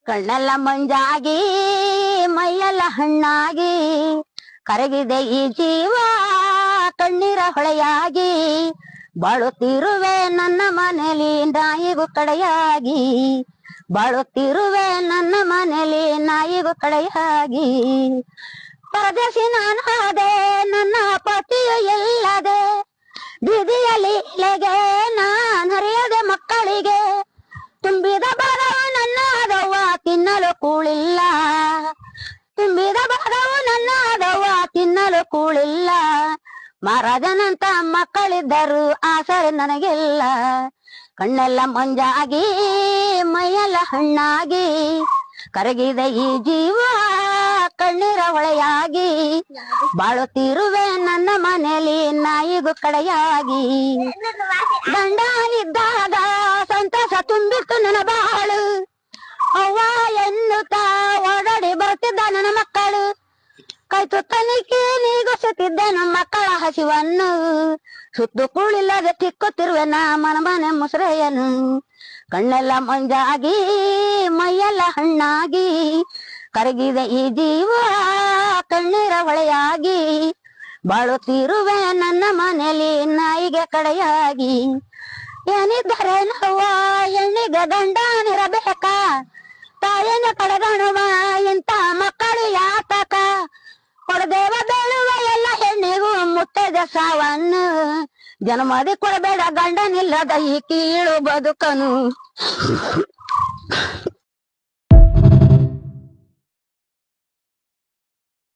ಕಣ್ಣೆಲ್ಲ ಮಂಜಾಗಿ ಮೈಯೆಲ್ಲ ಹಣ್ಣಾಗಿ ಕರಗಿದೆ ಈ ಜೀವ ಕಣ್ಣೀರ ಹೊಳೆಯಾಗಿ ಬಾಳುತ್ತಿರುವೆ ನನ್ನ ಮನೆಯಲ್ಲಿ ನಾಯಿಗೂ ಕಡೆಯಾಗಿ ಬಾಳುತ್ತಿರುವೆ ನನ್ನ ಮನೆಯಲ್ಲಿ ನಾಯಿಗೂ ಕಡೆಯಾಗಿ ಪರದೇಶಿ ನಾನಾದೆ ನನ್ನ ಪತಿಯು ಎಲ್ಲದೆ ಬೀದಿಯಲ್ಲಿ ಇಲೆಗೆ ನಾನ್ ಹರಿಯದೆ ಮಕ್ಕಳಿಗೆ ತುಂಬಿದ ಬರವು ನನ್ನದವ್ವ ತಿನ್ನಲು ಕೂಳಿಲ್ಲ ತುಂಬಿದ ಬರವು ನನ್ನದವ್ವ ತಿನ್ನಲು ಕೂಳಿಲ್ಲ ಮಹಾರಾಜನಂತ ಮಕ್ಕಳಿದ್ದರು ಆಸರೆ ನನಗಿಲ್ಲ ಕಣ್ಣೆಲ್ಲ ಮಂಜಾಗಿ ಮೈಯೆಲ್ಲ ಹಣ್ಣಾಗಿ ಕರಗಿದೆ ಈ ಜೀವ ಕಣ್ಣೀರ ಹೊಳೆಯಾಗಿ ಬಾಳುತ್ತಿರುವೆ ನನ್ನ ಮನೆಯಲ್ಲಿ ನಾಯಿಗೂ ಕಡೆಯಾಗಿ ಗಂಡನಿದ್ದಾಗ ಸಂತೋಷ ತುಂಬಿತ್ತು ನನ್ನ ಬಾಳು ಅವ್ವ ಎನ್ನುತ್ತಾ ಓಡಾಡಿ ಬರುತ್ತಿದ್ದ ನನ್ನ ಮಕ್ಕಳು ಕೈ ತುತ್ತನಿಕೆ ನೀಗುಸುತ್ತಿದ್ದೆ ನಮ್ಮ ಮಕ್ಕಳ ಹಸಿವನ್ನು ಸುತ್ತು ಕೂಳಿಲ್ಲದೆ ತಿಕ್ಕುತ್ತಿರುವೆ ನಾ ಮನೆ ಮುಸುರೆಯನು ಕಣ್ಣೆಲ್ಲ ಮಂಜಾಗಿ ಮೈಯೆಲ್ಲ ಹಣ್ಣಾಗಿ ಕರಗಿದೆ ಈ ಜೀವ ಕಣ್ಣೀರ ಹೊಳೆಯಾಗಿ ಬಾಳುತ್ತಿರುವೆ ನನ್ನ ಮನೆಯಲ್ಲಿ ನಾಯಿಗೆ ಕಡೆಯಾಗಿ ಏನಿದ್ದರೆ ನೋವ ಹೆಣ್ಣಿಗೆ ಗಂಡನಿರಬೇಕ ತಾಯಿನ ಕಡೆಗಣುವ ಇಂತ ಮಕ್ಕಳು ಯಾತಕ ಕೊಡದೇವ ಬೇಳುವ ಎಲ್ಲ ಹೆಣ್ಣಿಗೂ ಮುತ್ತದ ಸಾವನ್ನು ಜನ್ಮದಿ ಕೊಡಬೇಡ ಗಂಡನಿಲ್ಲದ ಈ ಕೀಳು ಬದುಕನು